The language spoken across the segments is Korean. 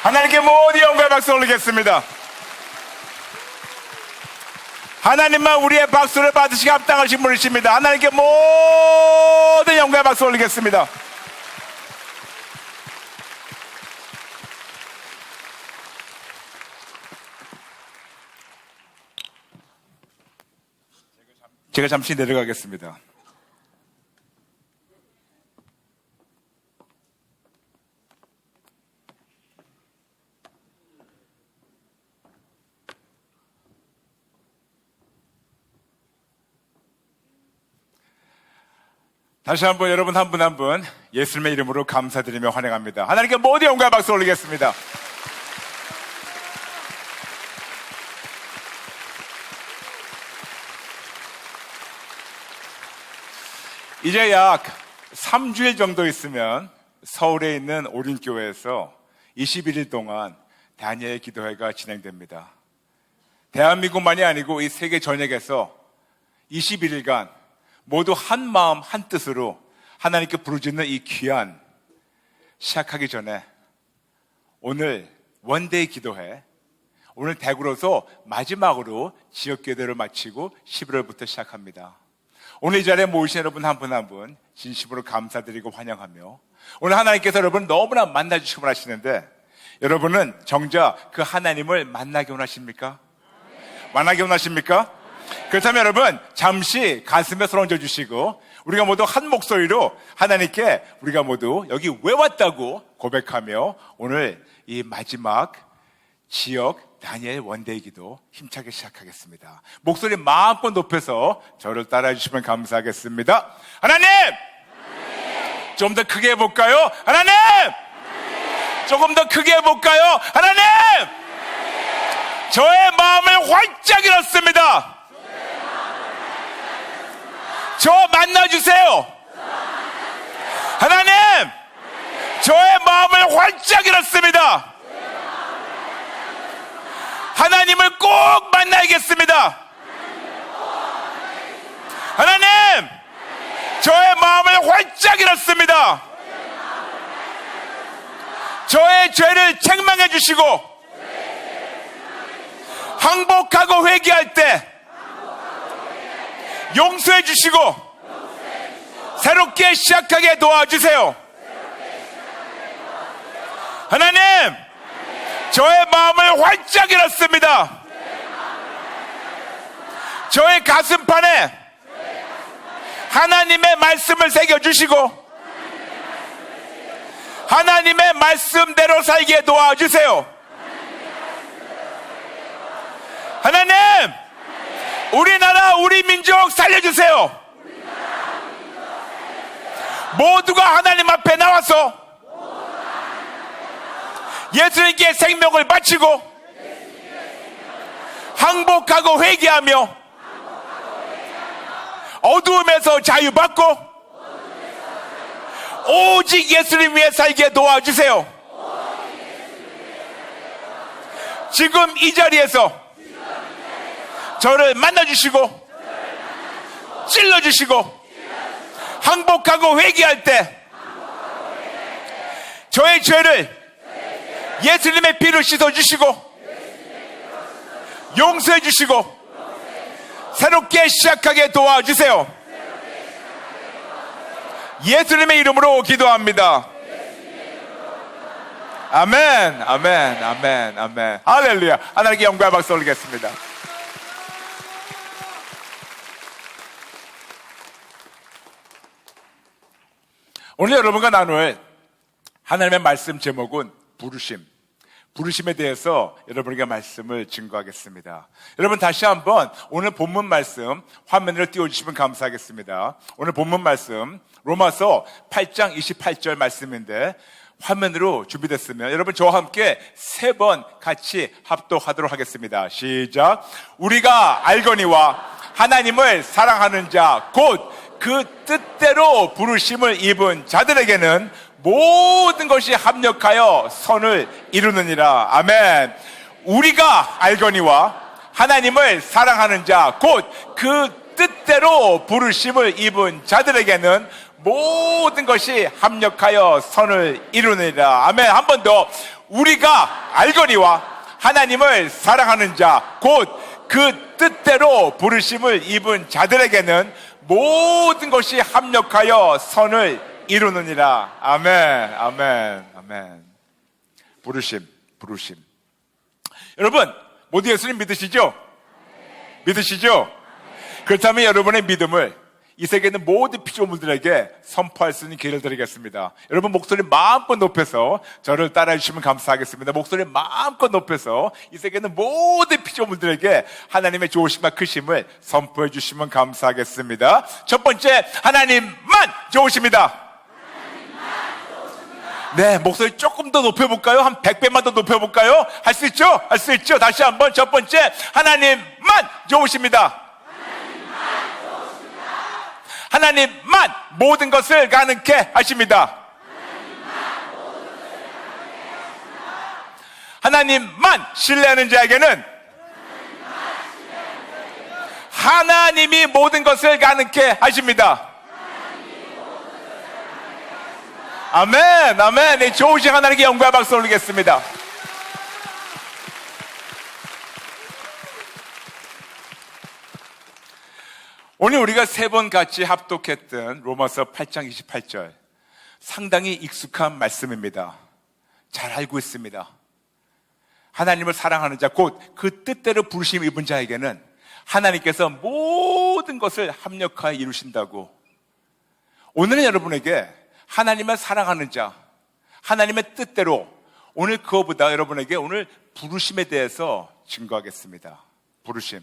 하나님께 모든 영광의 박수 올리겠습니다. 하나님만 우리의 박수를 받으시기 합당하신 분이십니다. 하나님께 모든 영광의 박수 올리겠습니다. 제가 잠시 내려가겠습니다. 다시 한번 여러분 한 분 한 분 예수님의 이름으로 감사드리며 환영합니다. 하나님께 모든 영광의 박수 올리겠습니다. 이제 약 3주일 정도 있으면 서울에 있는 오륜교회에서 21일 동안 다니엘 기도회가 진행됩니다. 대한민국만이 아니고 이 세계 전역에서 21일간 모두 한 마음 한 뜻으로 하나님께 부르짖는 이 귀한 시작하기 전에 오늘 원데이 기도회, 오늘 대구로서 마지막으로 지역교회를 마치고 11월부터 시작합니다. 오늘 이 자리에 모이신 여러분 한 분 한 분 진심으로 감사드리고 환영하며 오늘 하나님께서 여러분 너무나 만나주시기 원하시는데 여러분은 정작 그 하나님을 만나기 원하십니까? 만나기 원하십니까? 그렇다면 여러분 잠시 가슴에 손 얹어주시고 우리가 모두 한 목소리로 하나님께 우리가 모두 여기 왜 왔다고 고백하며 오늘 이 마지막 지역 다니엘 원데이 기도 힘차게 시작하겠습니다. 목소리 마음껏 높여서 저를 따라해 주시면 감사하겠습니다. 하나님! 좀 더 크게 해볼까요? 하나님! 조금 더 크게 해볼까요? 하나님! 저의 마음을 활짝 열었습니다. 저 만나주세요. 하나님! 저의 마음을 활짝 열었습니다. 하나님을 꼭 만나야겠습니다. 하나님! 저의 마음을 활짝 열었습니다. 저의 죄를 책망해 주시고 항복하고 회개할 때 용서해 주시고 새롭게 시작하게 도와주세요. 하나님! 저의 마음을 활짝 열었습니다. 저의 가슴판에 하나님의 말씀을 새겨주시고 하나님의 말씀대로 살게 도와주세요. 하나님! 우리나라 우리 민족 살려주세요. 모두가 하나님 앞에 나와서 예수님께 생명을 바치고 항복하고 회개하며 어두움에서 자유받고 오직 예수님 위해 살게 도와주세요. 지금 이 자리에서 저를 만나주시고 찔러주시고 항복하고 회개할 때 저의 죄를 예수님의 피로 씻어주시고 용서해주시고 새롭게 시작하게 도와주세요. 예수님의 이름으로 기도합니다. 아멘, 아멘, 아멘, 아멘. 할렐루야. 하나님께 영광의 박수 올리겠습니다. 오늘 여러분과 나눌 하나님의 말씀 제목은 부르심에 대해서 여러분에게 말씀을 증거하겠습니다. 여러분 다시 한번 오늘 본문 말씀 화면으로 띄워주시면 감사하겠습니다. 오늘 본문 말씀 로마서 8장 28절 말씀인데 화면으로 준비됐으면 여러분 저와 함께 3번 같이 합독하도록 하겠습니다. 시작. 우리가 알거니와 하나님을 사랑하는 자 곧 그 뜻대로 부르심을 입은 자들에게는 모든 것이 합력하여 선을 이루느니라. 아멘. 우리가 알거니와 하나님을 사랑하는 자 곧 그 뜻대로 부르심을 입은 자들에게는 모든 것이 합력하여 선을 이루느니라. 아멘. 한 번 더. 우리가 알거니와 하나님을 사랑하는 자 곧 그 뜻대로 부르심을 입은 자들에게는 모든 것이 합력하여 선을 이루느니라. 아멘. 아멘. 아멘. 부르심. 여러분, 모두 예수님 믿으시죠? 믿으시죠? 그렇다면 여러분의 믿음을 이 세계 있는 모든 피조물들에게 선포할 수 있는 기회를 드리겠습니다. 여러분 목소리 마음껏 높여서 저를 따라해 주시면 감사하겠습니다. 목소리 마음껏 높여서 이 세계 있는 모든 피조물들에게 하나님의 좋으심과 크심을 선포해 주시면 감사하겠습니다. 첫 번째, 하나님만 좋으십니다. 네, 목소리 조금 더 높여볼까요? 한 100배만 더 높여볼까요? 할 수 있죠? 할 수 있죠? 다시 한번. 첫 번째, 하나님만 좋으십니다. 하나님만 모든 것을 가능케 하십니다. 하나님만 신뢰하는 자에게는 하나님이 모든 것을 가능케 하십니다. 아멘, 아멘. 네, 좋으신 하나님께 영광의 박수 올리겠습니다. 오늘 우리가 세 번 같이 합독했던 로마서 8장 28절, 상당히 익숙한 말씀입니다. 잘 알고 있습니다. 하나님을 사랑하는 자 곧 그 뜻대로 부르심 입은 자에게는 하나님께서 모든 것을 합력하여 이루신다고. 오늘은 여러분에게 하나님을 사랑하는 자, 하나님의 뜻대로, 오늘 그거보다 여러분에게 오늘 부르심에 대해서 증거하겠습니다. 부르심.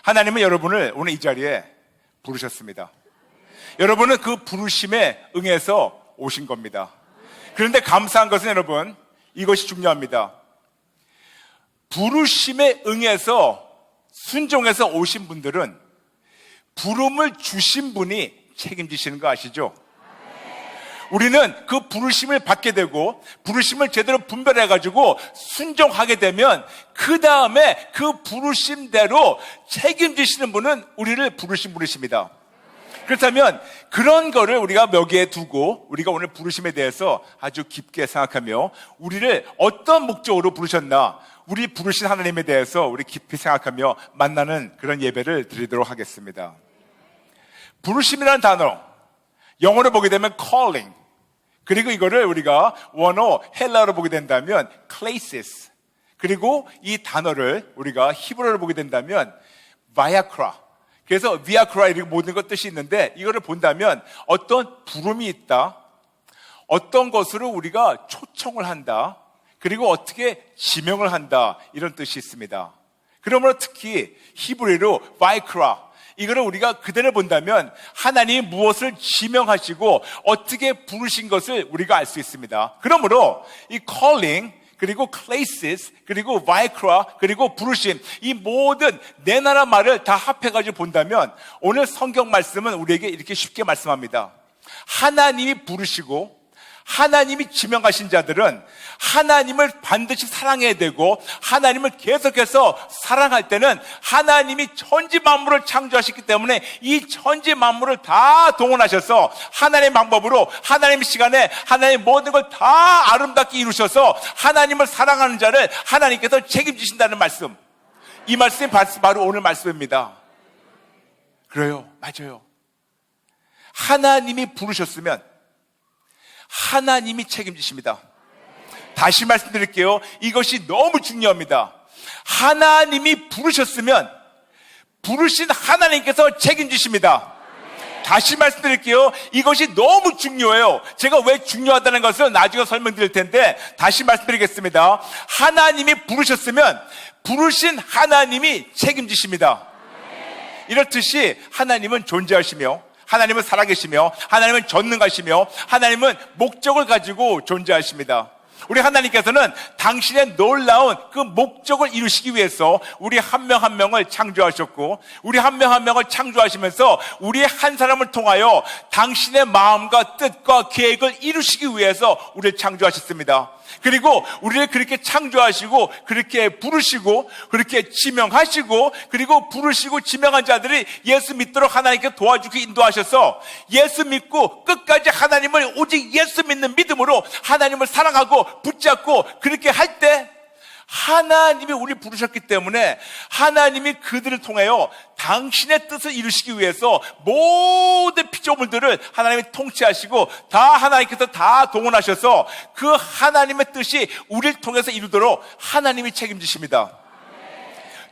하나님은 여러분을 오늘 이 자리에 부르셨습니다. 여러분은 그 부르심에 응해서 오신 겁니다. 그런데 감사한 것은 여러분, 이것이 중요합니다. 부르심에 응해서 순종해서 오신 분들은 부름을 주신 분이 책임지시는 거 아시죠? 우리는 그 부르심을 받게 되고 부르심을 제대로 분별해가지고 순종하게 되면 그 다음에 그 부르심대로 책임지시는 분은 우리를 부르신 분이십니다. 그렇다면 그런 거를 우리가 여기에 두고 우리가 오늘 부르심에 대해서 아주 깊게 생각하며 우리를 어떤 목적으로 부르셨나, 우리 부르신 하나님에 대해서 우리 깊이 생각하며 만나는 그런 예배를 드리도록 하겠습니다. 부르심이라는 단어, 영어로 보게 되면 calling, 그리고 이거를 우리가 원어 헬라어로 보게 된다면 klesis, 그리고 이 단어를 우리가 히브리어로 보게 된다면 viakra, 그래서 viakra 이렇게 모든 것 뜻이 있는데, 이거를 본다면 어떤 부름이 있다, 어떤 것으로 우리가 초청을 한다, 그리고 어떻게 지명을 한다, 이런 뜻이 있습니다. 그러므로 특히 히브리어로 viakra, 이거를 우리가 그대로 본다면 하나님이 무엇을 지명하시고 어떻게 부르신 것을 우리가 알 수 있습니다. 그러므로 이 calling, 그리고 klesis, 그리고 viakra, 그리고 부르심, 이 모든 네 나라 말을 다 합해가지고 본다면 오늘 성경 말씀은 우리에게 이렇게 쉽게 말씀합니다. 하나님이 부르시고 하나님이 지명하신 자들은 하나님을 반드시 사랑해야 되고, 하나님을 계속해서 사랑할 때는 하나님이 천지 만물을 창조하셨기 때문에 이 천지 만물을 다 동원하셔서 하나님의 방법으로, 하나님의 시간에 하나님의 모든 걸 다 아름답게 이루셔서 하나님을 사랑하는 자를 하나님께서 책임지신다는 말씀, 이 말씀이 바로 오늘 말씀입니다. 그래요, 맞아요. 하나님이 부르셨으면 하나님이 책임지십니다. 다시 말씀드릴게요. 이것이 너무 중요합니다. 하나님이 부르셨으면 부르신 하나님께서 책임지십니다. 다시 말씀드릴게요. 이것이 너무 중요해요. 제가 왜 중요하다는 것을 나중에 설명드릴 텐데 다시 말씀드리겠습니다. 하나님이 부르셨으면 부르신 하나님이 책임지십니다. 이렇듯이 하나님은 존재하시며, 하나님은 살아계시며, 하나님은 전능하시며, 하나님은 목적을 가지고 존재하십니다. 우리 하나님께서는 당신의 놀라운 그 목적을 이루시기 위해서 우리 한 명 한 명을 창조하셨고, 우리 한 명 한 명을 창조하시면서 우리 한 사람을 통하여 당신의 마음과 뜻과 계획을 이루시기 위해서 우리를 창조하셨습니다. 그리고 우리를 그렇게 창조하시고 그렇게 부르시고 그렇게 지명하시고, 그리고 부르시고 지명한 자들이 예수 믿도록 하나님께 도와주기 인도하셔서 예수 믿고 끝까지 하나님을 오직 예수 믿는 믿음으로 하나님을 사랑하고 붙잡고 그렇게 할 때, 하나님이 우리를 부르셨기 때문에 하나님이 그들을 통하여 당신의 뜻을 이루시기 위해서 모든 피조물들을 하나님이 통치하시고 다 하나님께서 다 동원하셔서 그 하나님의 뜻이 우리를 통해서 이루도록 하나님이 책임지십니다.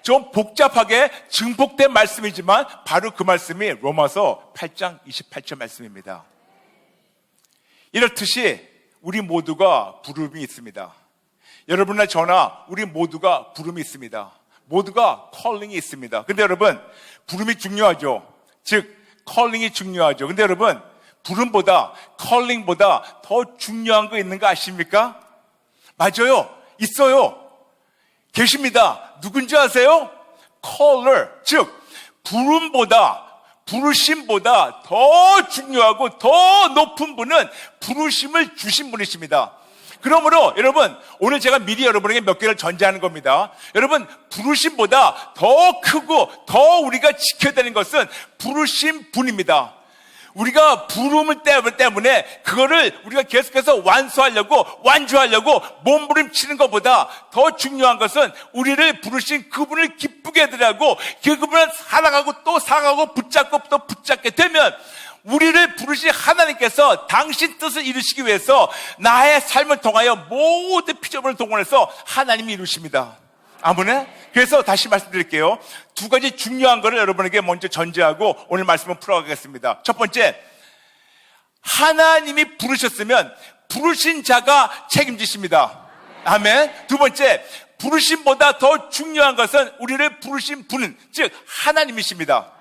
좀 복잡하게 증폭된 말씀이지만 바로 그 말씀이 로마서 8장 28절 말씀입니다. 이렇듯이 우리 모두가 부름이 있습니다. 여러분이나 저나 우리 모두가 부름이 있습니다. 모두가 컬링이 있습니다. 근데 여러분, 부름이 중요하죠. 즉 컬링이 중요하죠. 근데 여러분, 부름보다 컬링보다 더 중요한 거 있는 거 아십니까? 맞아요. 있어요. 계십니다. 누군지 아세요? 컬러, 즉 부르심보다 더 중요하고 더 높은 분은 부르심을 주신 분이십니다. 그러므로 여러분, 오늘 제가 미리 여러분에게 몇 개를 전제하는 겁니다. 여러분, 부르심보다 더 크고 더 우리가 지켜야 되는 것은 부르심 분입니다. 우리가 부름을 때문에 그거를 우리가 계속해서 완주하려고 몸부림치는 것보다 더 중요한 것은 우리를 부르신 그분을 기쁘게 해드리고 그분을 사랑하고 또 사랑하고 붙잡고 또 붙잡게 되면 우리를 부르신 하나님께서 당신 뜻을 이루시기 위해서 나의 삶을 통하여 모든 피조물을 동원해서 하나님이 이루십니다. 아멘. 그래서 다시 말씀드릴게요. 두 가지 중요한 것을 여러분에게 먼저 전제하고 오늘 말씀을 풀어가겠습니다. 첫 번째, 하나님이 부르셨으면 부르신 자가 책임지십니다. 아멘. 두 번째, 부르심보다 더 중요한 것은 우리를 부르신 분은 즉 하나님이십니다.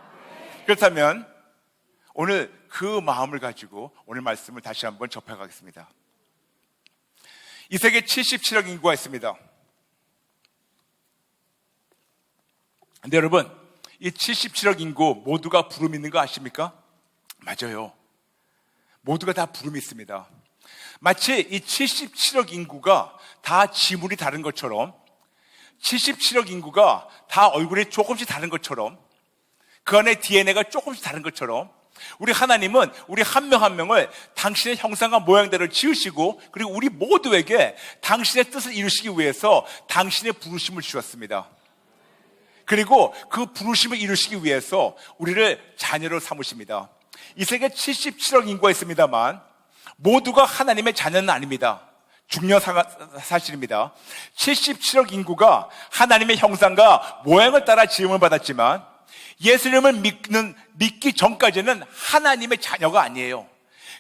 그렇다면 오늘 그 마음을 가지고 오늘 말씀을 다시 한번 접해가겠습니다. 이 세계 77억 인구가 있습니다. 근데 여러분, 이 77억 인구 모두가 부름이 있는 거 아십니까? 맞아요. 모두가 다 부름이 있습니다. 마치 이 77억 인구가 다 지물이 다른 것처럼, 77억 인구가 다 얼굴이 조금씩 다른 것처럼, 그 안에 DNA가 조금씩 다른 것처럼, 우리 하나님은 우리 한 명 한 명을 당신의 형상과 모양대로 지으시고 그리고 우리 모두에게 당신의 뜻을 이루시기 위해서 당신의 부르심을 주셨습니다. 그리고 그 부르심을 이루시기 위해서 우리를 자녀로 삼으십니다. 이 세계 77억 인구가 있습니다만 모두가 하나님의 자녀는 아닙니다. 중요한 사실입니다. 77억 인구가 하나님의 형상과 모양을 따라 지음을 받았지만 예수님을 믿기 전까지는 하나님의 자녀가 아니에요.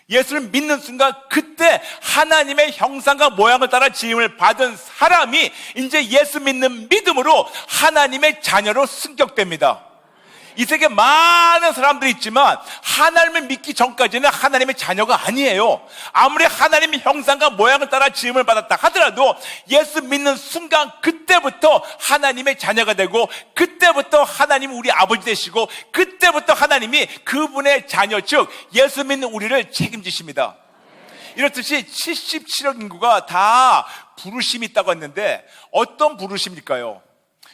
예수를 믿는 순간 그때 하나님의 형상과 모양을 따라 지음을 받은 사람이 이제 예수 믿는 믿음으로 하나님의 자녀로 승격됩니다. 이 세계에 많은 사람들이 있지만 하나님을 믿기 전까지는 하나님의 자녀가 아니에요. 아무리 하나님의 형상과 모양을 따라 지음을 받았다 하더라도 예수 믿는 순간 그때부터 하나님의 자녀가 되고 그때부터 하나님이 우리 아버지 되시고 그때부터 하나님이 그분의 자녀 즉 예수 믿는 우리를 책임지십니다. 이렇듯이 77억 인구가 다 부르심이 있다고 했는데 어떤 부르심일까요?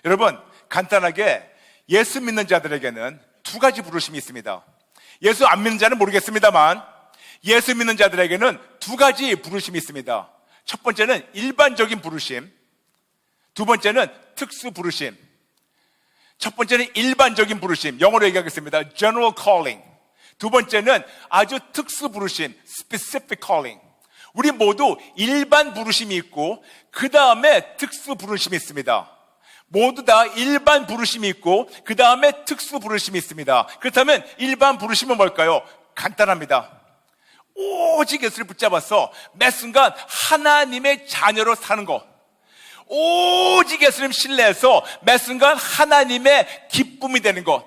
여러분, 간단하게 예수 믿는 자들에게는 두 가지 부르심이 있습니다. 예수 안 믿는 자는 모르겠습니다만 예수 믿는 자들에게는 두 가지 부르심이 있습니다. 첫 번째는 일반적인 부르심, 두 번째는 특수 부르심. 첫 번째는 일반적인 부르심, 영어로 얘기하겠습니다. General calling. 두 번째는 아주 특수 부르심, Specific calling. 우리 모두 일반 부르심이 있고 그 다음에 특수 부르심이 있습니다. 모두 다 일반 부르심이 있고 그 다음에 특수 부르심이 있습니다. 그렇다면 일반 부르심은 뭘까요? 간단합니다. 오직 예수를 붙잡아서 매 순간 하나님의 자녀로 사는 것, 오직 예수님 신뢰해서 매 순간 하나님의 기쁨이 되는 것,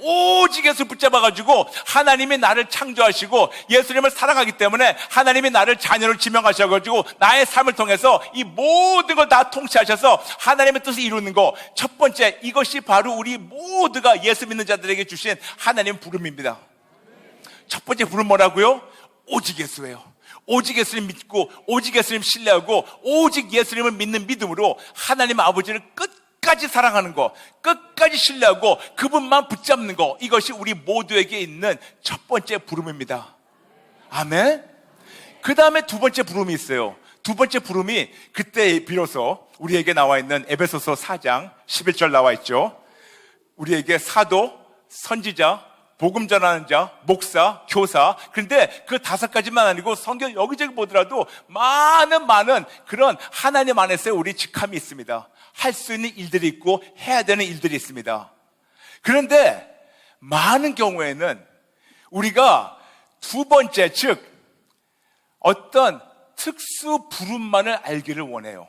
오직 예수를 붙잡아가지고 하나님이 나를 창조하시고 예수님을 사랑하기 때문에 하나님이 나를 자녀로 지명하셔가지고 나의 삶을 통해서 이 모든 걸 다 통치하셔서 하나님의 뜻을 이루는 거, 첫 번째, 이것이 바로 우리 모두가 예수 믿는 자들에게 주신 하나님의 부름입니다. 첫 번째 부름 뭐라고요? 오직 예수예요. 오직 예수님 믿고 오직 예수님 신뢰하고 오직 예수님을 믿는 믿음으로 하나님 아버지를 끝까지 사랑하는 거, 끝까지 신뢰하고 그분만 붙잡는 거, 이것이 우리 모두에게 있는 첫 번째 부름입니다. 아멘. 그 다음에 두 번째 부름이 있어요. 두 번째 부름이 그때 비로소 우리에게 나와 있는 에베소서 4장 11절 나와 있죠. 우리에게 사도, 선지자, 복음 전하는 자, 목사, 교사. 그런데 그 다섯 가지만 아니고 성경 여기저기 보더라도 많은 그런 하나님 안에서의 우리 직함이 있습니다. 할 수 있는 일들이 있고 해야 되는 일들이 있습니다. 그런데 많은 경우에는 우리가 두 번째, 즉 어떤 특수 부름만을 알기를 원해요.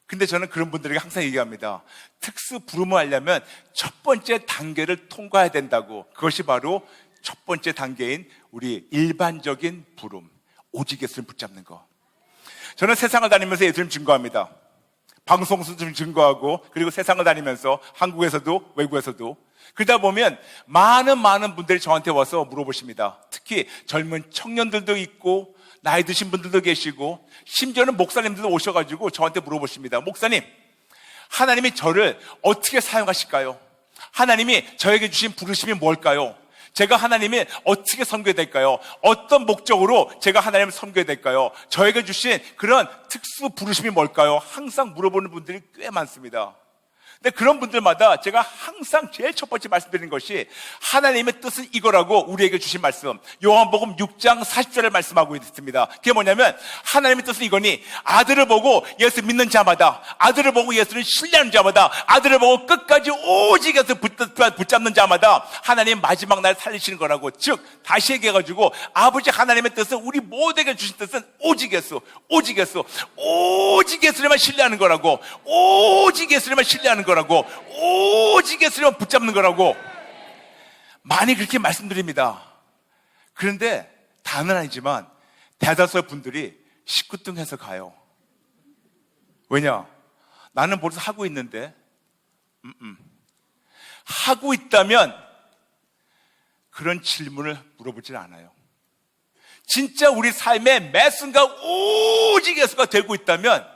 근데 저는 그런 분들에게 항상 얘기합니다. 특수 부름을 하려면 첫 번째 단계를 통과해야 된다고. 그것이 바로 첫 번째 단계인 우리 일반적인 부름, 오직 예수님 붙잡는 거. 저는 세상을 다니면서 예수님 증거합니다. 방송에서도 증거하고, 그리고 세상을 다니면서 한국에서도 외국에서도. 그러다 보면 많은 분들이 저한테 와서 물어보십니다. 특히 젊은 청년들도 있고 나이 드신 분들도 계시고 심지어는 목사님들도 오셔가지고 저한테 물어보십니다. 목사님, 하나님이 저를 어떻게 사용하실까요? 하나님이 저에게 주신 부르심이 뭘까요? 제가 하나님이 어떻게 섬겨야 될까요? 어떤 목적으로 제가 하나님을 섬겨야 될까요? 저에게 주신 그런 특수 부르심이 뭘까요? 항상 물어보는 분들이 꽤 많습니다. 근데 그런 분들마다 제가 항상 제일 첫 번째 말씀드리는 것이 하나님의 뜻은 이거라고 우리에게 주신 말씀, 요한복음 6장 40절을 말씀하고 있습니다. 그게 뭐냐면 하나님의 뜻은 이거니 아들을 보고 예수 믿는 자마다, 아들을 보고 예수를 신뢰하는 자마다, 아들을 보고 끝까지 오직 예수 붙잡는 자마다 하나님 마지막 날 살리시는 거라고. 즉 다시 얘기해가지고 아버지 하나님의 뜻은 우리 모두에게 주신 뜻은 오직 예수, 오직 예수, 오직 예수님만 신뢰하는 거라고. 오직 예수님만 신뢰하는 거라고. 오직 예수님만 붙잡는 거라고 많이 그렇게 말씀드립니다. 그런데 다는 아니지만 대다수의 분들이 시끄뚱해서 가요. 왜냐? 나는 벌써 하고 있는데. 하고 있다면 그런 질문을 물어보질 않아요. 진짜 우리 삶의 매 순간 오직 예수가 되고 있다면,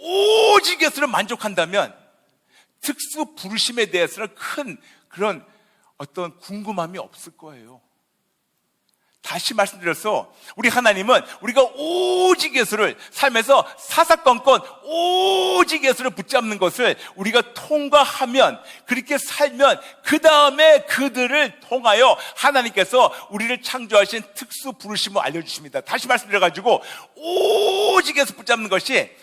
오직 예수를 만족한다면 특수 부르심에 대해서는 큰 그런 어떤 궁금함이 없을 거예요. 다시 말씀드려서 우리 하나님은 우리가 오직 예수를 삶에서 사사건건 오직 예수를 붙잡는 것을 우리가 통과하면, 그렇게 살면 그 다음에 그들을 통하여 하나님께서 우리를 창조하신 특수 부르심을 알려주십니다. 다시 말씀드려가지고 오직 예수 붙잡는 것이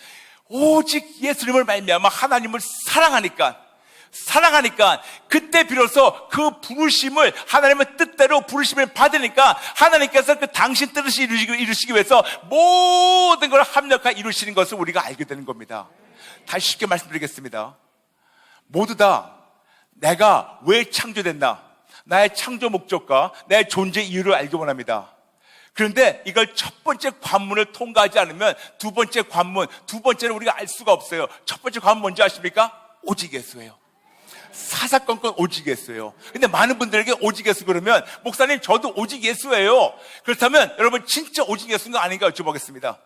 오직 예수님을 말미암아 하나님을 사랑하니까 그때 비로소 그 부르심을, 하나님의 뜻대로 부르심을 받으니까 하나님께서 그 당신 뜻을 이루시기 위해서 모든 걸 합력하여 이루시는 것을 우리가 알게 되는 겁니다. 다시 쉽게 말씀드리겠습니다. 모두 다 내가 왜 창조됐나, 나의 창조 목적과 내 존재 이유를 알기 원합니다. 그런데 이걸 첫 번째 관문을 통과하지 않으면 두 번째 관문, 두 번째는 우리가 알 수가 없어요. 첫 번째 관문 뭔지 아십니까? 오직 예수예요. 사사건건 오직 예수예요. 근데 많은 분들에게 오직 예수 그러면 목사님 저도 오직 예수예요. 그렇다면 여러분 진짜 오직 예수가 아닌가 여쭤보겠습니다.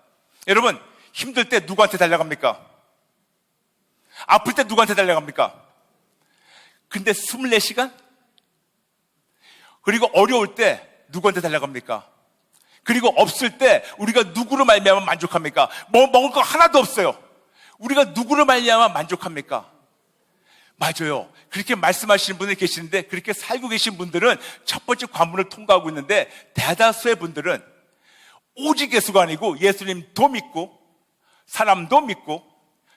여러분 힘들 때 누구한테 달려갑니까? 아플 때 누구한테 달려갑니까? 근데 24시간? 그리고 어려울 때 누구한테 달려갑니까? 그리고 없을 때 우리가 누구로 말미암아 만족합니까? 먹을 거 하나도 없어요. 우리가 누구로 말미암아 만족합니까? 맞아요. 그렇게 말씀하시는 분이 계시는데, 그렇게 살고 계신 분들은 첫 번째 관문을 통과하고 있는데, 대다수의 분들은 오직 예수가 아니고 예수님도 믿고 사람도 믿고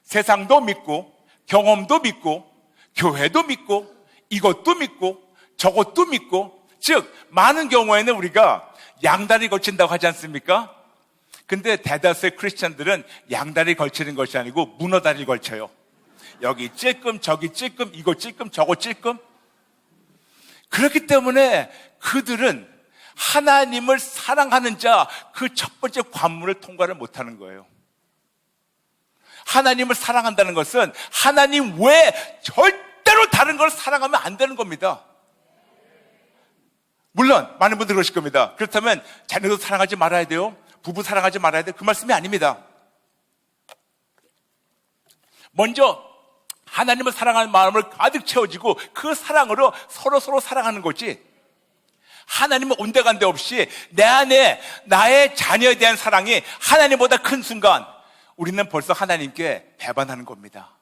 세상도 믿고 경험도 믿고 교회도 믿고 이것도 믿고 저것도 믿고, 즉 많은 경우에는 우리가 양다리 걸친다고 하지 않습니까? 근데 대다수의 크리스찬들은 양다리 걸치는 것이 아니고 문어다리 걸쳐요. 여기 찔끔 저기 찔끔 이거 찔끔 저거 찔끔. 그렇기 때문에 그들은 하나님을 사랑하는 자, 그 첫 번째 관문을 통과를 못하는 거예요. 하나님을 사랑한다는 것은 하나님 외에 절대로 다른 걸 사랑하면 안 되는 겁니다. 물론 많은 분들이 그러실 겁니다. 그렇다면 자녀도 사랑하지 말아야 돼요? 부부 사랑하지 말아야 돼요? 그 말씀이 아닙니다. 먼저 하나님을 사랑하는 마음을 가득 채워지고 그 사랑으로 서로 사랑하는 거지, 하나님은 온데간데 없이 내 안에 나의 자녀에 대한 사랑이 하나님보다 큰 순간 우리는 벌써 하나님께 배반하는 겁니다.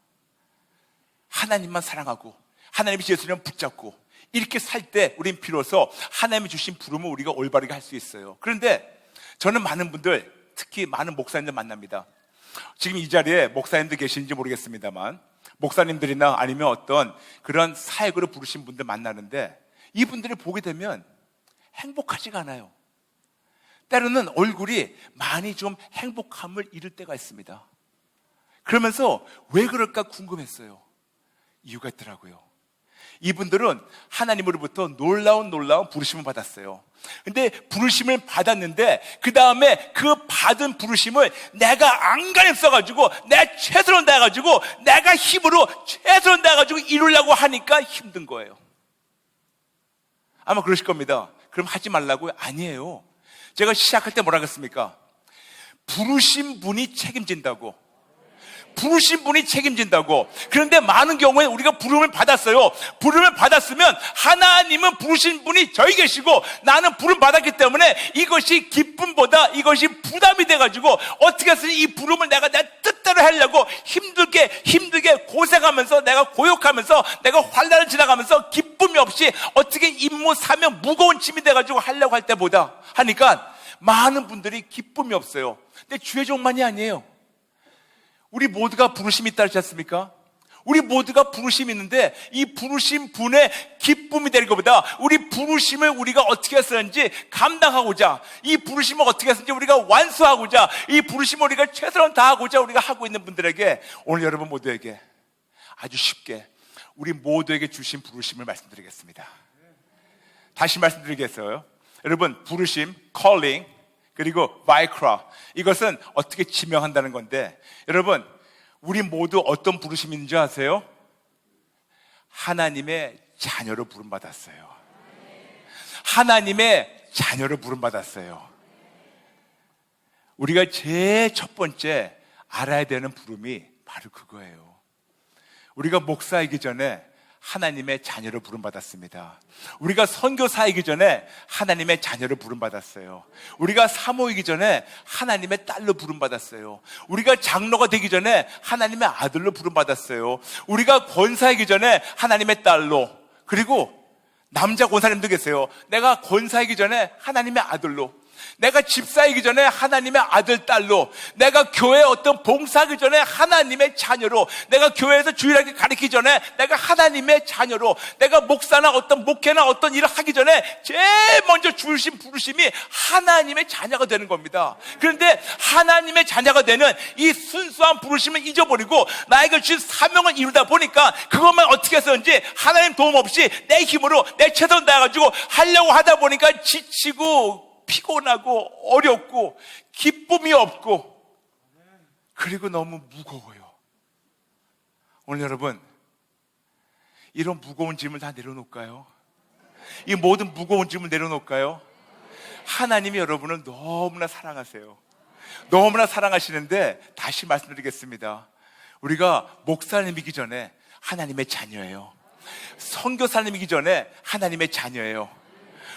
하나님만 사랑하고 하나님이 예수님을 붙잡고 이렇게 살 때 우린 비로소 하나님이 주신 부름을 우리가 올바르게 할 수 있어요. 그런데 저는 많은 분들, 특히 많은 목사님들 만납니다. 지금 이 자리에 목사님들 계시는지 모르겠습니다만 목사님들이나 아니면 어떤 그런 사역으로 부르신 분들 만나는데 이분들을 보게 되면 행복하지가 않아요. 때로는 얼굴이 많이 좀 행복함을 잃을 때가 있습니다. 그러면서 왜 그럴까 궁금했어요. 이유가 있더라고요. 이분들은 하나님으로부터 놀라운 부르심을 받았어요. 근데 부르심을 받았는데 그 다음에 그 받은 부르심을 내가 안간힘 써가지고 내 최선을 다해가지고 내가 힘으로 최선을 다해가지고 이루려고 하니까 힘든 거예요. 아마 그러실 겁니다. 그럼 하지 말라고요? 아니에요. 제가 시작할 때 뭐라 그랬습니까? 부르신 분이 책임진다고. 부르신 분이 책임진다고. 그런데 많은 경우에 우리가 부름을 받았어요. 부름을 받았으면 하나님은 부르신 분이 저희 계시고 나는 부름 받았기 때문에 이것이 기쁨보다 이것이 부담이 돼가지고 어떻게 해서 이 부름을 내가 내 뜻대로 하려고 힘들게 고생하면서 내가 고역하면서 내가 환난을 지나가면서 기쁨이 없이 어떻게 임무 사명 무거운 짐이 돼가지고 하려고 할 때보다 하니까 많은 분들이 기쁨이 없어요. 근데 주의 종만이 아니에요. 우리 모두가 부르심이 있다 하지 않습니까? 우리 모두가 부르심이 있는데 이 부르심 분의 기쁨이 되는 것보다 우리 부르심을 우리가 어떻게 했었는지 감당하고자, 이 부르심을 어떻게 했었는지 우리가 완수하고자, 이 부르심을 우리가 최선을 다하고자 우리가 하고 있는 분들에게 오늘 여러분 모두에게 아주 쉽게 우리 모두에게 주신 부르심을 말씀드리겠습니다. 다시 말씀드리겠어요. 여러분, 부르심, calling, 그리고 바이크라, 이것은 어떻게 지명한다는 건데, 여러분 우리 모두 어떤 부르심이 있는지 아세요? 하나님의 자녀로 부름받았어요. 하나님의 자녀로 부름받았어요. 우리가 제일 첫 번째 알아야 되는 부름이 바로 그거예요. 우리가 목사이기 전에 하나님의 자녀로 부름받았습니다. 우리가 선교사이기 전에 하나님의 자녀로 부름받았어요. 우리가 사모이기 전에 하나님의 딸로 부름받았어요. 우리가 장로가 되기 전에 하나님의 아들로 부름받았어요. 우리가 권사이기 전에 하나님의 딸로, 그리고 남자 권사님도 계세요. 내가 권사이기 전에 하나님의 아들로, 내가 집사이기 전에 하나님의 아들, 딸로, 내가 교회에 어떤 봉사하기 전에 하나님의 자녀로, 내가 교회에서 주일하게 가르치기 전에 내가 하나님의 자녀로, 내가 목사나 어떤 목회나 어떤 일을 하기 전에 제일 먼저 주신 부르심이 하나님의 자녀가 되는 겁니다. 그런데 하나님의 자녀가 되는 이 순수한 부르심을 잊어버리고 나에게 주신 사명을 이루다 보니까 그것만 어떻게 해서든지 하나님 도움 없이 내 힘으로 내 최선을 다해가지고 하려고 하다 보니까 지치고 피곤하고 어렵고 기쁨이 없고, 그리고 너무 무거워요. 오늘 여러분, 이런 무거운 짐을 다 내려놓을까요? 이 모든 무거운 짐을 내려놓을까요? 하나님이 여러분을 너무나 사랑하세요. 너무나 사랑하시는데 다시 말씀드리겠습니다. 우리가 목사님이기 전에 하나님의 자녀예요. 선교사님이기 전에 하나님의 자녀예요.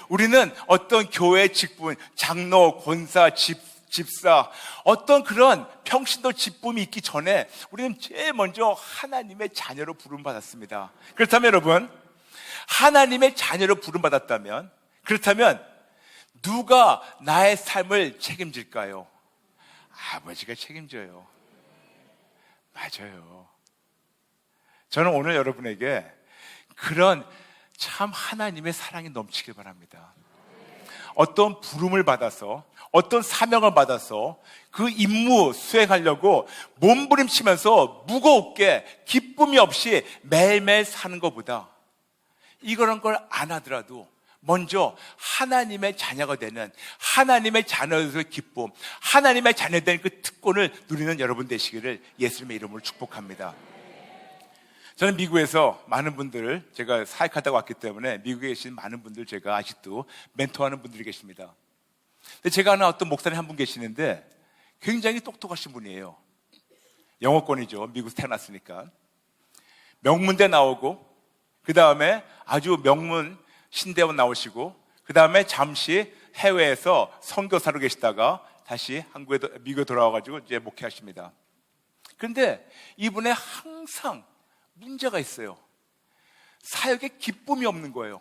우리는 어떤 교회 직분, 장로, 권사, 집사, 어떤 그런 평신도 직분이 있기 전에 우리는 제일 먼저 하나님의 자녀로 부름받았습니다. 그렇다면 여러분, 하나님의 자녀로 부름받았다면, 그렇다면 누가 나의 삶을 책임질까요? 아버지가 책임져요. 맞아요. 저는 오늘 여러분에게 그런 참 하나님의 사랑이 넘치길 바랍니다. 어떤 부름을 받아서, 어떤 사명을 받아서 그 임무 수행하려고 몸부림치면서 무겁게 기쁨이 없이 매일매일 사는 것보다 이런 걸 안 하더라도 먼저 하나님의 자녀가 되는, 하나님의 자녀로서의 기쁨, 하나님의 자녀된 그 특권을 누리는 여러분 되시기를 예수님의 이름으로 축복합니다. 저는 미국에서 많은 분들을, 제가 사역하다가 왔기 때문에 미국에 계신 많은 분들 제가 아직도 멘토하는 분들이 계십니다. 근데 제가 아는 어떤 목사님 한 분 계시는데 굉장히 똑똑하신 분이에요. 영어권이죠. 미국에서 태어났으니까. 명문대 나오고, 그 다음에 아주 명문 신대원 나오시고, 그 다음에 잠시 해외에서 선교사로 계시다가 다시 미국에 돌아와가지고 이제 목회하십니다. 그런데 이분의 항상 문제가 있어요. 사역에 기쁨이 없는 거예요.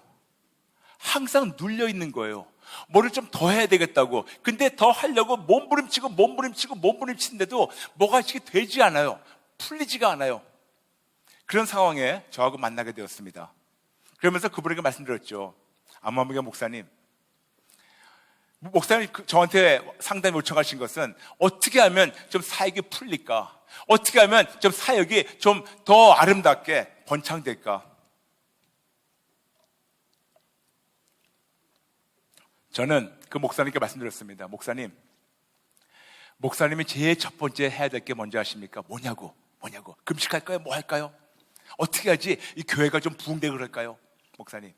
항상 눌려 있는 거예요. 뭐를 좀 더 해야 되겠다고. 근데 더 하려고 몸부림치는데도 뭐가 이렇게 되지 않아요. 풀리지가 않아요. 그런 상황에 저하고 만나게 되었습니다. 그러면서 그분에게 말씀드렸죠. 안마무개 목사님 저한테 상담 요청하신 것은 어떻게 하면 좀 사역이 풀릴까? 어떻게 하면 좀 사역이 좀 더 아름답게 번창될까? 저는 그 목사님께 말씀드렸습니다. 목사님이 제일 첫 번째 해야 될 게 뭔지 아십니까? 뭐냐고. 금식할까요? 뭐 할까요? 어떻게 하지 이 교회가 좀 부흥되고 그럴까요? 목사님,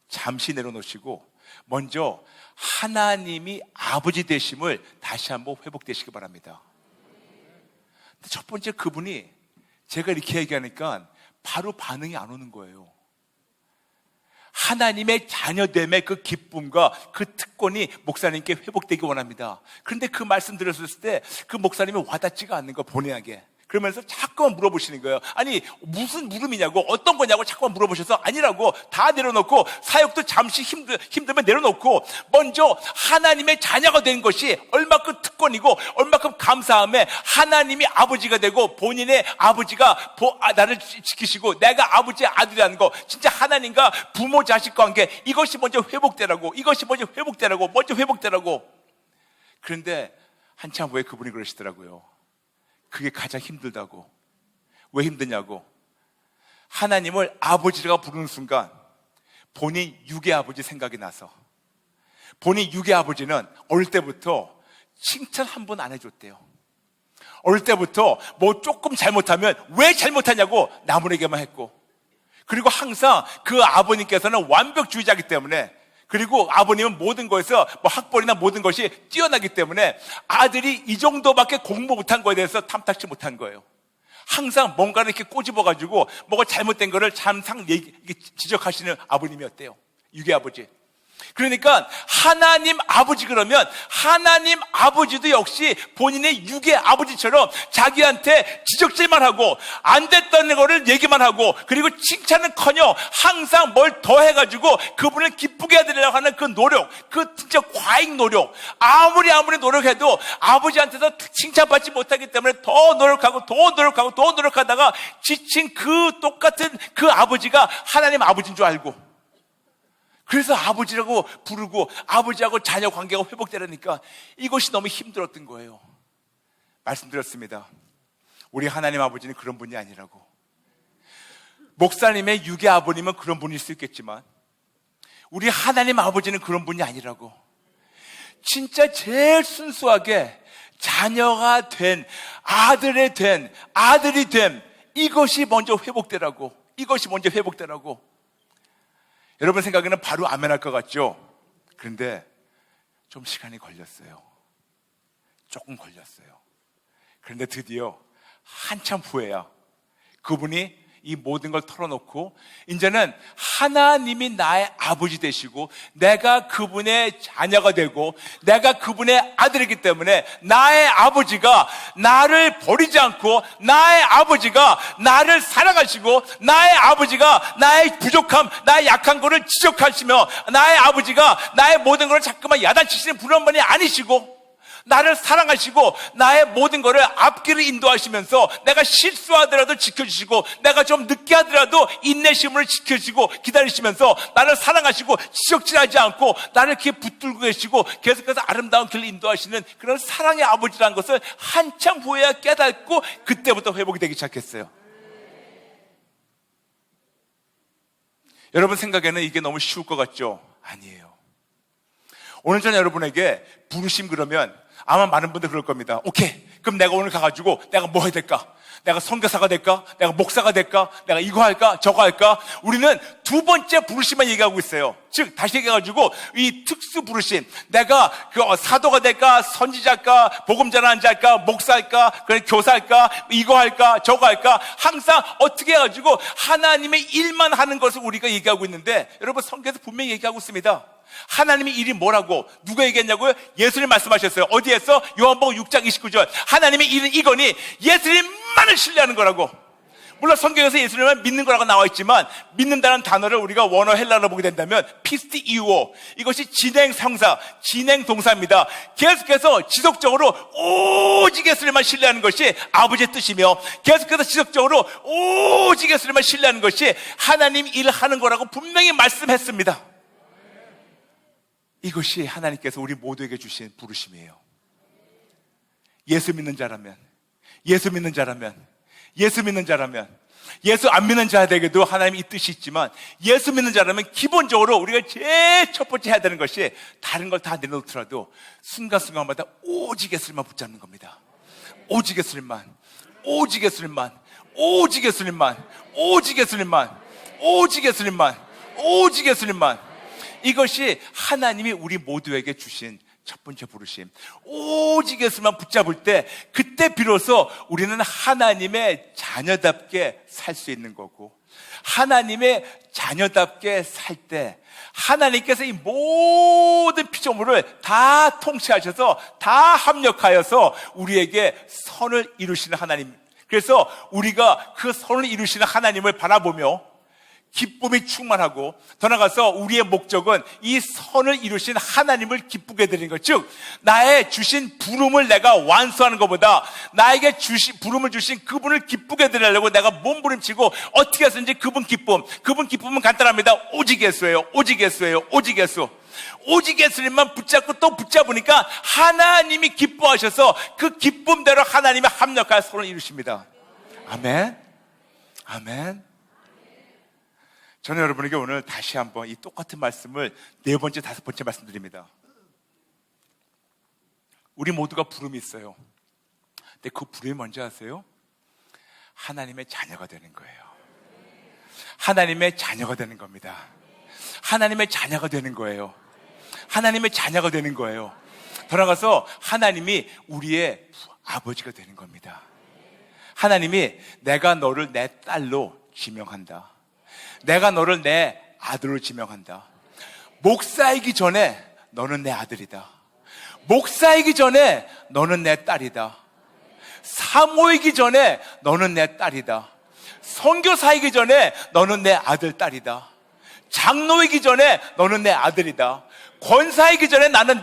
잠시 내려놓으시고 먼저 하나님이 아버지 되심을 다시 한번 회복되시기 바랍니다. 근데 첫 번째 그분이 제가 이렇게 얘기하니까 바로 반응이 안 오는 거예요. 하나님의 자녀됨의 그 기쁨과 그 특권이 목사님께 회복되기 원합니다. 그런데 그 말씀 드렸을 때 그 목사님이 와닿지가 않는 거, 본의하게. 그러면서 자꾸만 물어보시는 거예요. 아니 무슨 물음이냐고, 어떤 거냐고 자꾸만 물어보셔서 아니라고 다 내려놓고, 사역도 잠시 힘들면 내려놓고 먼저 하나님의 자녀가 된 것이 얼마큼 특권이고 얼마큼 감사함에 하나님이 아버지가 되고 본인의 아버지가 나를 지키시고 내가 아버지의 아들이라는 거, 진짜 하나님과 부모 자식 관계, 이것이 먼저 회복되라고. 그런데 한참 후에 그분이 그러시더라고요. 그게 가장 힘들다고. 왜 힘드냐고. 하나님을 아버지라고 부르는 순간 본인 육의 아버지 생각이 나서, 본인 육의 아버지는 어릴 때부터 칭찬 한 번 안 해줬대요. 어릴 때부터 뭐 조금 잘못하면 왜 잘못하냐고 나무에게만 했고, 그리고 항상 그 아버님께서는 완벽주의자이기 때문에, 그리고 아버님은 모든 거에서 학벌이나 모든 것이 뛰어나기 때문에 아들이 이 정도밖에 공부 못한 거에 대해서 탐탁지 못한 거예요. 항상 뭔가를 이렇게 꼬집어가지고 뭐가 잘못된 거를 항상 지적하시는 아버님이었대요. 육의 아버지. 그러니까 하나님 아버지, 그러면 하나님 아버지도 역시 본인의 육의 아버지처럼 자기한테 지적질만 하고 안 됐던 거를 얘기만 하고, 그리고 칭찬은커녕 항상 뭘 더 해가지고 그분을 기쁘게 해드리려고 하는 그 노력, 그 진짜 과잉 노력, 아무리 노력해도 아버지한테서 칭찬받지 못하기 때문에 더 노력하다가 지친 그 똑같은 그 아버지가 하나님 아버지인 줄 알고, 그래서 아버지라고 부르고 아버지하고 자녀 관계가 회복되려니까 이것이 너무 힘들었던 거예요. 말씀드렸습니다. 우리 하나님 아버지는 그런 분이 아니라고. 목사님의 육의 아버님은 그런 분일 수 있겠지만 우리 하나님 아버지는 그런 분이 아니라고. 진짜 제일 순수하게 자녀가 된, 아들이 된 이것이 먼저 회복되라고. 여러분 생각에는 바로 아멘할 것 같죠? 그런데 좀 시간이 걸렸어요. 조금 걸렸어요. 그런데 드디어 한참 후에야 그분이 이 모든 걸 털어놓고 이제는 하나님이 나의 아버지 되시고 내가 그분의 자녀가 되고 내가 그분의 아들이기 때문에 나의 아버지가 나를 버리지 않고, 나의 아버지가 나를 사랑하시고, 나의 아버지가 나의 부족함, 나의 약한 거를 지적하시며, 나의 아버지가 나의 모든 걸 자꾸만 야단치시는 그런 분이 아니시고 나를 사랑하시고 나의 모든 거를 앞길을 인도하시면서 내가 실수하더라도 지켜주시고, 내가 좀 늦게 하더라도 인내심을 지켜주시고 기다리시면서 나를 사랑하시고 지적질하지 않고 나를 이렇게 붙들고 계시고 계속해서 아름다운 길을 인도하시는 그런 사랑의 아버지라는 것을 한참 후에야 깨닫고 그때부터 회복이 되기 시작했어요. 여러분 생각에는 이게 너무 쉬울 것 같죠? 아니에요. 오늘 저는 여러분에게 부르심 그러면 아마 많은 분들 그럴 겁니다. 오케이, 그럼 내가 오늘 가가지고 내가 뭐 해야 될까? 내가 선교사가 될까? 내가 목사가 될까? 내가 이거 할까? 저거 할까? 우리는 두 번째 부르심만 얘기하고 있어요. 즉 다시 얘기해가지고 이 특수 부르심, 내가 사도가 될까? 선지자일까? 복음 전하는 자일까? 목사일까? 그래 교사일까? 이거 할까? 저거 할까? 항상 어떻게 해가지고 하나님의 일만 하는 것을 우리가 얘기하고 있는데, 여러분 성경에서 분명히 얘기하고 있습니다. 하나님의 일이 뭐라고? 누가 얘기했냐고요? 예수님 말씀하셨어요. 어디에서? 요한복음 6장 29절. 하나님의 일은 이거니 예수님만을 신뢰하는 거라고. 물론 성경에서 예수님을 믿는 거라고 나와 있지만, 믿는다는 단어를 우리가 원어 헬라어로 보게 된다면 피스티이오, 이것이 진행 형사, 진행 동사입니다. 계속해서 지속적으로 오직 예수님만 신뢰하는 것이 아버지의 뜻이며, 계속해서 지속적으로 오직 예수님만 신뢰하는 것이 하나님 일을 하는 거라고 분명히 말씀했습니다. 이것이 하나님께서 우리 모두에게 주신 부르심이에요. 예수 믿는 자라면, 예수 믿는 자라면, 예수 믿는 자라면, 예수 안 믿는 자에게도 하나님이 이 뜻이 있지만, 예수 믿는 자라면 기본적으로 우리가 제일 첫 번째 해야 되는 것이, 다른 걸 다 내놓더라도 순간순간마다 오직 예수님만 붙잡는 겁니다. 오직 예수님만, 오직 예수님만, 오직 예수님만, 오직 예수님만, 오직 예수님만, 오직 예수님만. 이것이 하나님이 우리 모두에게 주신 첫 번째 부르심. 오직 예수만 붙잡을 때, 그때 비로소 우리는 하나님의 자녀답게 살 수 있는 거고, 하나님의 자녀답게 살 때 하나님께서 이 모든 피조물을 다 통치하셔서, 다 합력하여서 우리에게 선을 이루시는 하나님. 그래서 우리가 그 선을 이루시는 하나님을 바라보며 기쁨이 충만하고, 더 나아가서 우리의 목적은 이 선을 이루신 하나님을 기쁘게 드리는 것. 즉 나의 주신 부름을 내가 완수하는 것보다 나에게 부름을 주신 그분을 기쁘게 드리려고 내가 몸부림치고 어떻게 해서든지 그분 기쁨은 간단합니다. 오직 예수예요. 오직 예수예요. 오직 예수. 오직 예수님만 붙잡고 또 붙잡으니까 하나님이 기뻐하셔서 그 기쁨대로 하나님의 합력하여 선을 이루십니다. 아멘. 아멘. 저는 여러분에게 오늘 다시 한번 이 똑같은 말씀을 네 번째, 다섯 번째 말씀드립니다. 우리 모두가 부름이 있어요. 근데 그 부름이 뭔지 아세요? 하나님의 자녀가 되는 거예요. 하나님의 자녀가 되는 겁니다. 하나님의 자녀가 되는 거예요. 하나님의 자녀가 되는 거예요. 더 나아가서 하나님이 우리의 아버지가 되는 겁니다. 하나님이 내가 너를 내 딸로 지명한다. 내가 너를 내 아들로 지명한다. 목사이기 전에 너는 내 아들이다. 목사이기 전에 너는 내 딸이다. 사모이기 전에 너는 내 딸이다. 선교사이기 전에 너는 내 아들, 딸이다. 장로이기 전에 너는 내 아들이다. 권사이기 전에 너는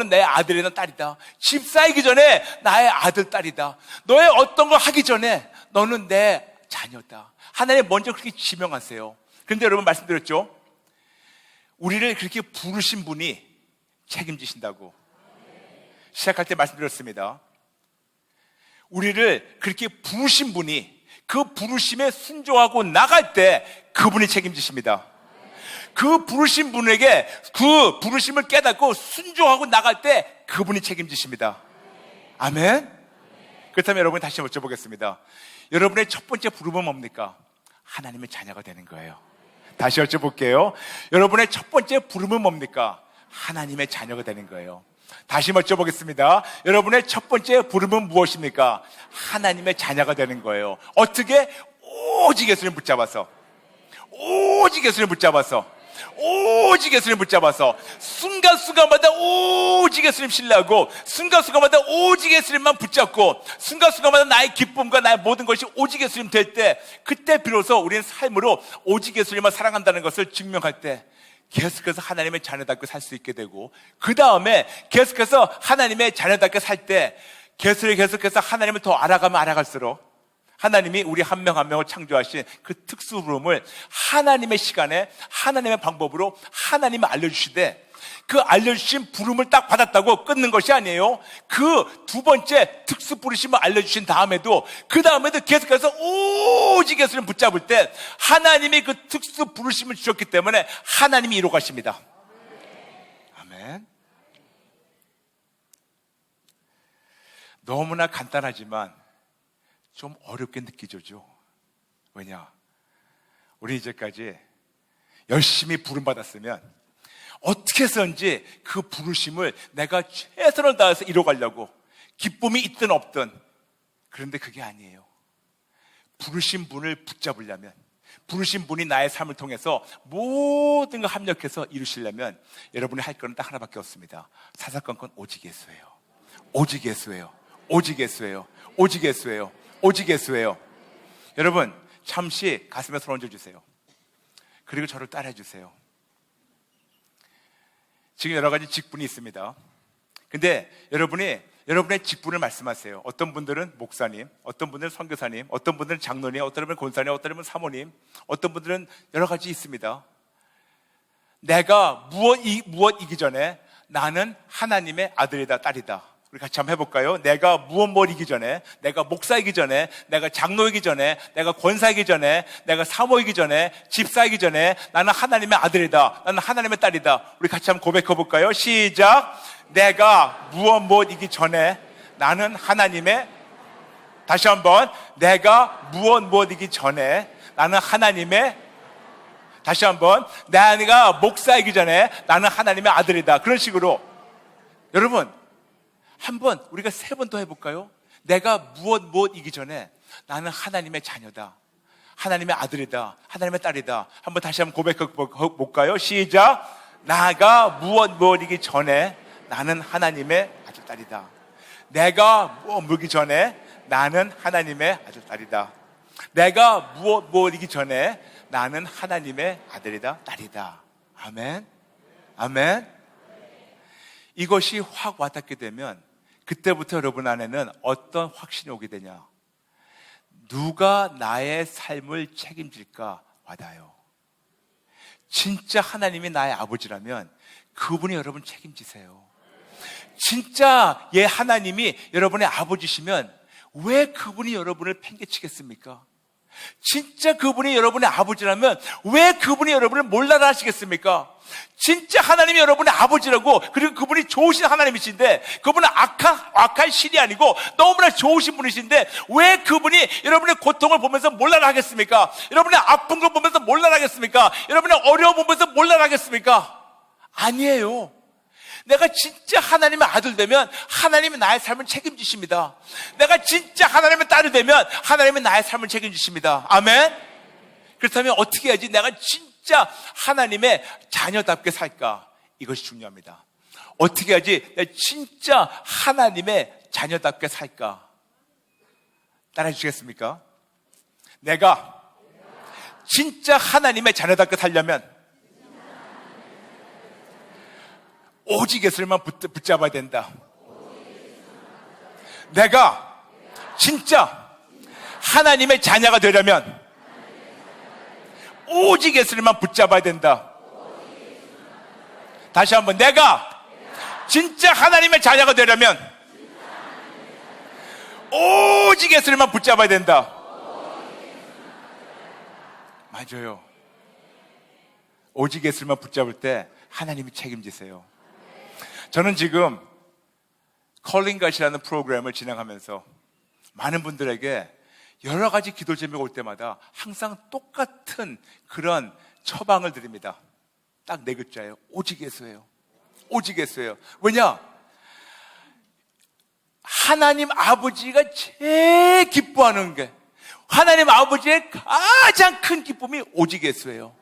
내 아들이나 딸이다. 집사이기 전에 나의 아들, 딸이다. 너의 어떤 걸 하기 전에 너는 내 자녀다. 하나님 먼저 그렇게 지명하세요. 그런데 여러분 말씀드렸죠? 우리를 그렇게 부르신 분이 책임지신다고. 시작할 때 말씀드렸습니다. 우리를 그렇게 부르신 분이 그 부르심에 순종하고 나갈 때 그분이 책임지십니다. 그 부르신 분에게 그 부르심을 깨닫고 순종하고 나갈 때 그분이 책임지십니다. 아멘. 그렇다면 여러분 다시 여쭤보겠습니다. 여러분의 첫 번째 부름은 뭡니까? 하나님의 자녀가 되는 거예요. 다시 여쭤볼게요. 여러분의 첫 번째 부름은 뭡니까? 하나님의 자녀가 되는 거예요. 다시 여쭤보겠습니다. 여러분의 첫 번째 부름은 무엇입니까? 하나님의 자녀가 되는 거예요. 어떻게? 오직 예수님 붙잡아서, 오직 예수님 붙잡아서, 오직 예수님 붙잡아서 순간순간마다 오직 예수님 신뢰하고, 순간순간마다 오직 예수님만 붙잡고, 순간순간마다 나의 기쁨과 나의 모든 것이 오직 예수님 될 때, 그때 비로소 우리는 삶으로 오직 예수님만 사랑한다는 것을 증명할 때 계속해서 하나님의 자녀답게 살 수 있게 되고, 그 다음에 계속해서 하나님의 자녀답게 살 때 계속해서 하나님을 더 알아가면 알아갈수록 하나님이 우리 한 명 한 명을 창조하신 그 특수 부름을 하나님의 시간에 하나님의 방법으로 하나님이 알려주시되, 그 알려주신 부름을 딱 받았다고 끊는 것이 아니에요. 그 두 번째 특수 부르심을 알려주신 다음에도 그 다음에도 계속해서 오직 예수를 붙잡을 때 하나님이 그 특수 부르심을 주셨기 때문에 하나님이 이루어 가십니다. 아멘. 너무나 간단하지만 좀 어렵게 느껴지죠. 왜냐? 우리 이제까지 열심히 부름받았으면 어떻게 해서든지 그 부르심을 내가 최선을 다해서 이뤄가려고, 기쁨이 있든 없든. 그런데 그게 아니에요. 부르신 분을 붙잡으려면, 부르신 분이 나의 삶을 통해서 모든 걸 합력해서 이루시려면 여러분이 할 거는 딱 하나밖에 없습니다. 사사건건 오직 예수예요. 오직 예수예요. 오직 예수예요. 오직 예수예요. 오직 예수예요. 여러분, 잠시 가슴에 손 얹어주세요. 그리고 저를 따라해 주세요. 지금 여러 가지 직분이 있습니다. 근데 여러분의 직분을 말씀하세요. 어떤 분들은 목사님, 어떤 분들은 선교사님, 어떤 분들은 장로님, 어떤 분은 권사님, 어떤 분은 사모님, 어떤 분들은 여러 가지 있습니다. 내가 무엇이기 전에 나는 하나님의 아들이다, 딸이다. 우리 같이 한번 해볼까요? 내가 무엇이기 전에, 내가 목사이기 전에, 내가 장로이기 전에, 내가 권사이기 전에, 내가 사모이기 전에, 집사이기 전에 나는 하나님의 아들이다, 나는 하나님의 딸이다. 우리 같이 한번 고백해볼까요? 시작. 내가 무엇이기 전에 나는 하나님의, 다시 한번, 내가 무엇이기 전에 나는 하나님의, 다시 한번, 내가 목사이기 전에 나는 하나님의 아들이다. 그런 식으로. 여러분, 한번 우리가 3번 더 해볼까요? 내가 무엇이기 전에 나는 하나님의 자녀다, 하나님의 아들이다, 하나님의 딸이다. 한번 다시 한번 고백해 볼까요? 시작. 나가 무엇이기 전에 나는 하나님의 아들, 딸이다. 내가 무엇이기 전에 나는 하나님의 아들, 딸이다. 내가 무엇이기 전에 나는 하나님의 아들이다, 딸이다. 아멘. 아멘. 이것이 확 와닿게 되면 그때부터 여러분 안에는 어떤 확신이 오게 되냐? 누가 나의 삶을 책임질까 와닿아요. 진짜 하나님이 나의 아버지라면 그분이 여러분 책임지세요. 진짜 하나님이 여러분의 아버지시면 왜 그분이 여러분을 팽개치겠습니까? 진짜 그분이 여러분의 아버지라면 왜 그분이 여러분을 몰라라 하시겠습니까? 진짜 하나님이 여러분의 아버지라고, 그리고 그분이 좋으신 하나님이신데, 그분은 악한 신이 아니고 너무나 좋으신 분이신데 왜 그분이 여러분의 고통을 보면서 몰라라 하겠습니까? 여러분의 아픈 걸 보면서 몰라라 하겠습니까? 여러분의 어려움 보면서 몰라라 하겠습니까? 아니에요. 내가 진짜 하나님의 아들 되면 하나님이 나의 삶을 책임지십니다. 내가 진짜 하나님의 딸이 되면 하나님이 나의 삶을 책임지십니다. 아멘. 그렇다면 어떻게 해야지 내가 진짜 하나님의 자녀답게 살까? 이것이 중요합니다. 어떻게 해야지 내가 진짜 하나님의 자녀답게 살까? 따라해 주시겠습니까? 내가 진짜 하나님의 자녀답게 살려면 오직 예수님만 붙잡아야 된다. 내가 진짜 하나님의 자녀가 되려면 오직 예수님만 붙잡아야 된다. 다시 한번, 내가 진짜 하나님의 자녀가 되려면 오직 예수님만 붙잡아야 된다. 맞아요. 오직 예수님만 붙잡을 때 하나님이 책임지세요. 저는 지금 컬링갓이라는 프로그램을 진행하면서 많은 분들에게 여러 가지 기도 제목이 올 때마다 항상 똑같은 그런 처방을 드립니다. 딱 4글자예요. 오직 예수예요. 오직 예수예요. 왜냐? 하나님 아버지가 제일 기뻐하는 게, 하나님 아버지의 가장 큰 기쁨이 오직 예수예요.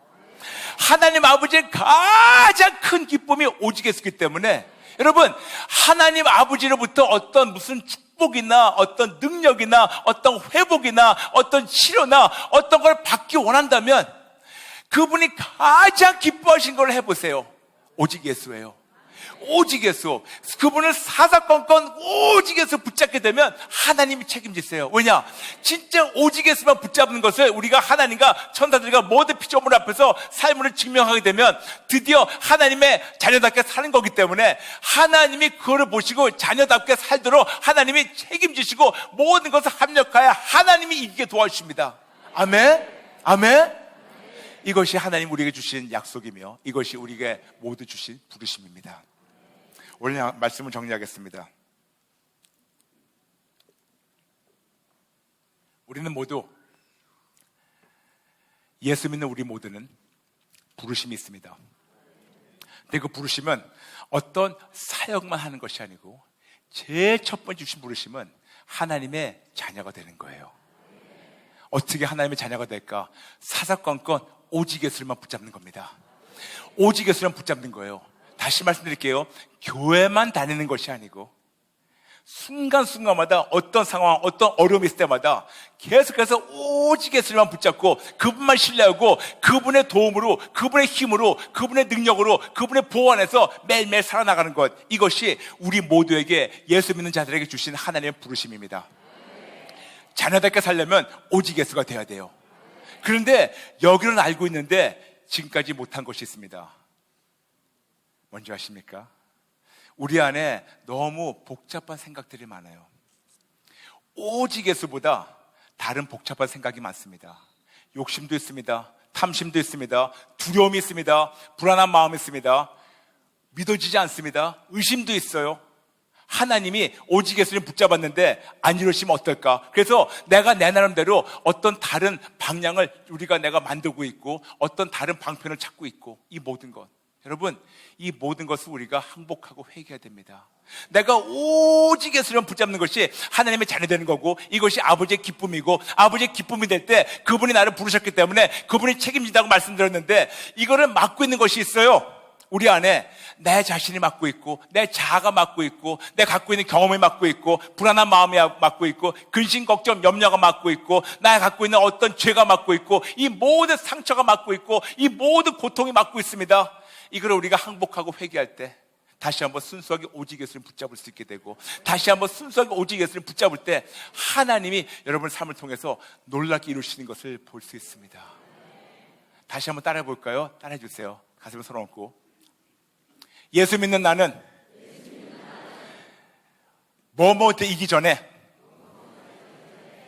하나님 아버지의 가장 큰 기쁨이 오직 예수이기 때문에 여러분, 하나님 아버지로부터 어떤 무슨 축복이나 어떤 능력이나 어떤 회복이나 어떤 치료나 어떤 걸 받기 원한다면 그분이 가장 기뻐하신 걸 해보세요. 오직 예수예요. 오직 예수, 그분을 사사건건 오직 예수 붙잡게 되면 하나님이 책임지세요. 왜냐? 진짜 오직 예수만 붙잡는 것을 우리가 하나님과 천사들과 모든 피조물 앞에서 삶을 증명하게 되면 드디어 하나님의 자녀답게 사는 거기 때문에 하나님이 그거를 보시고 자녀답게 살도록 하나님이 책임지시고 모든 것을 합력하여 하나님이 이기게 도와주십니다. 아멘? 아멘? 이것이 하나님 우리에게 주신 약속이며 이것이 우리에게 모두 주신 부르심입니다. 오늘 말씀을 정리하겠습니다. 우리는 모두, 예수 믿는 우리 모두는 부르심이 있습니다. 근데 그 부르심은 어떤 사역만 하는 것이 아니고 제일 첫 번째 주신 부르심은 하나님의 자녀가 되는 거예요. 어떻게 하나님의 자녀가 될까? 사사건건 오직 예수만 붙잡는 겁니다. 오직 예수만 붙잡는 거예요. 다시 말씀드릴게요. 교회만 다니는 것이 아니고 순간순간마다 어떤 상황, 어떤 어려움이 있을 때마다 계속해서 오직 예수만 붙잡고 그분만 신뢰하고 그분의 도움으로, 그분의 힘으로, 그분의 능력으로, 그분의 보호 안에서 매일매일 살아나가는 것, 이것이 우리 모두에게, 예수 믿는 자들에게 주신 하나님의 부르심입니다. 자녀답게 살려면 오직 예수가 되어야 돼요. 그런데 여기는 알고 있는데 지금까지 못한 것이 있습니다. 뭔지 아십니까? 우리 안에 너무 복잡한 생각들이 많아요. 오직 예수보다 다른 복잡한 생각이 많습니다. 욕심도 있습니다. 탐심도 있습니다. 두려움이 있습니다. 불안한 마음이 있습니다. 믿어지지 않습니다. 의심도 있어요. 하나님이 오직 예수님 붙잡았는데 안 이루시면 어떨까? 그래서 내가 내 나름대로 어떤 다른 방향을 내가 만들고 있고 어떤 다른 방편을 찾고 있고, 이 모든 것, 여러분, 이 모든 것을 우리가 항복하고 회개해야 됩니다. 내가 오직 예수님 붙잡는 것이 하나님의 자녀 되는 거고, 이것이 아버지의 기쁨이고, 아버지의 기쁨이 될 때 그분이 나를 부르셨기 때문에 그분이 책임진다고 말씀드렸는데, 이거를 막고 있는 것이 있어요. 우리 안에 내 자신이 맡고 있고, 내 자아가 맡고 있고, 내가 갖고 있는 경험이 맡고 있고, 불안한 마음이 맡고 있고, 근심, 걱정, 염려가 맡고 있고, 내가 갖고 있는 어떤 죄가 맡고 있고, 이 모든 상처가 맡고 있고, 이 모든 고통이 맡고 있습니다. 이걸 우리가 항복하고 회개할 때 다시 한번 순수하게 오직 예수를 붙잡을 수 있게 되고, 다시 한번 순수하게 오직 예수를 붙잡을 때 하나님이 여러분의 삶을 통해서 놀랍게 이루시는 것을 볼 수 있습니다. 다시 한번 따라해 볼까요? 따라해 주세요. 가슴을 서로 얹고. 예수 믿는 나는 뭐뭐이기 전에,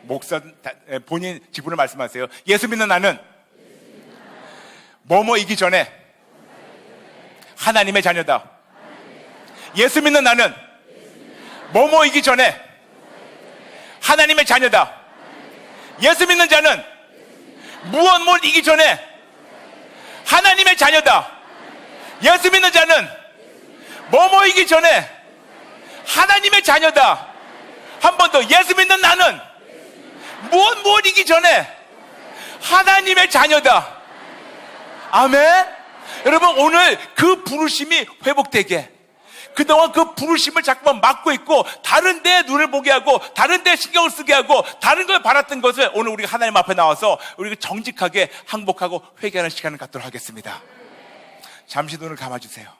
목사 본인 직분을 말씀하세요. 예수 믿는 나는 뭐뭐이기 전에 하나님의 자녀다. 예수 믿는 나는 뭐뭐이기 전에 하나님의 자녀다. 예수 믿는 자는 무엇이기 전에 하나님의 자녀다. 예수 믿는 자는 뭐뭐이기 전에 하나님의 자녀다. 한 번 더. 예수 믿는 나는 무엇이기 전에 하나님의 자녀다. 아멘. 여러분, 오늘 그 부르심이 회복되게, 그동안 그 부르심을 자꾸만 막고 있고 다른 데 눈을 보게 하고 다른 데 신경을 쓰게 하고 다른 걸 바랐던 것을 오늘 우리가 하나님 앞에 나와서 우리가 정직하게 항복하고 회개하는 시간을 갖도록 하겠습니다. 잠시 눈을 감아주세요.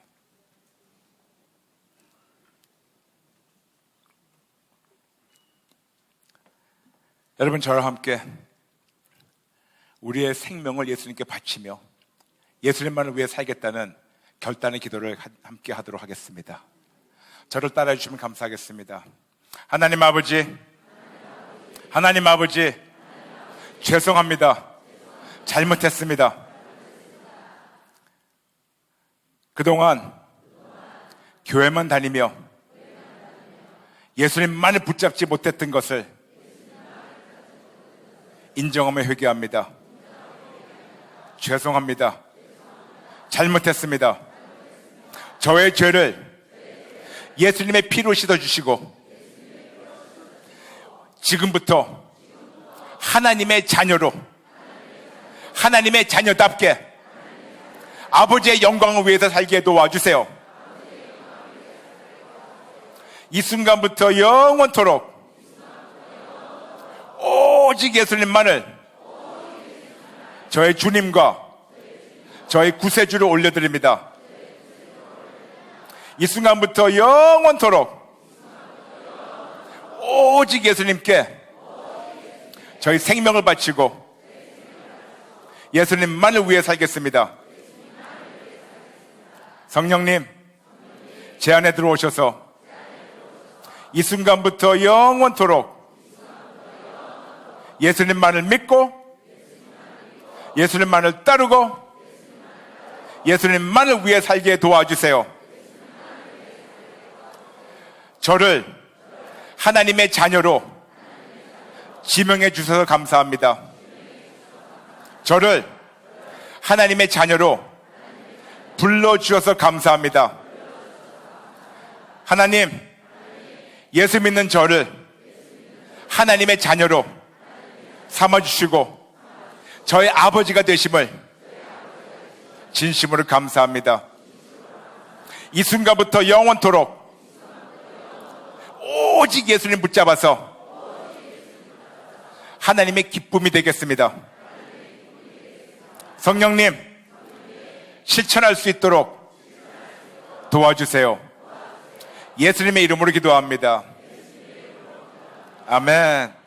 여러분, 저와 함께 우리의 생명을 예수님께 바치며 예수님만을 위해 살겠다는 결단의 기도를 함께 하도록 하겠습니다. 저를 따라해 주시면 감사하겠습니다. 하나님 아버지, 하나님 아버지, 죄송합니다. 잘못했습니다. 그동안 교회만 다니며 예수님만을 붙잡지 못했던 것을 인정하며 회개합니다. 죄송합니다. 잘못했습니다. 저의 죄를 예수님의 피로 씻어주시고 지금부터 하나님의 자녀로, 하나님의 자녀답게 아버지의 영광을 위해서 살게 도와주세요. 이 순간부터 영원토록 오직 예수님만을 저의 주님과 저의 구세주를 올려드립니다. 이 순간부터 영원토록 오직 예수님께 저희 생명을 바치고 예수님만을 위해 살겠습니다. 성령님, 제 안에 들어오셔서 이 순간부터 영원토록 예수님만을 믿고 예수님만을 따르고 예수님만을 위해 살게 도와주세요. 저를 하나님의 자녀로 지명해 주셔서 감사합니다. 저를 하나님의 자녀로 불러주셔서 감사합니다. 하나님, 예수 믿는 저를 하나님의 자녀로 삼아주시고 저의 아버지가 되심을 진심으로 감사합니다. 이 순간부터 영원토록 오직 예수님 붙잡아서 하나님의 기쁨이 되겠습니다. 성령님, 실천할 수 있도록 도와주세요. 예수님의 이름으로 기도합니다. 아멘.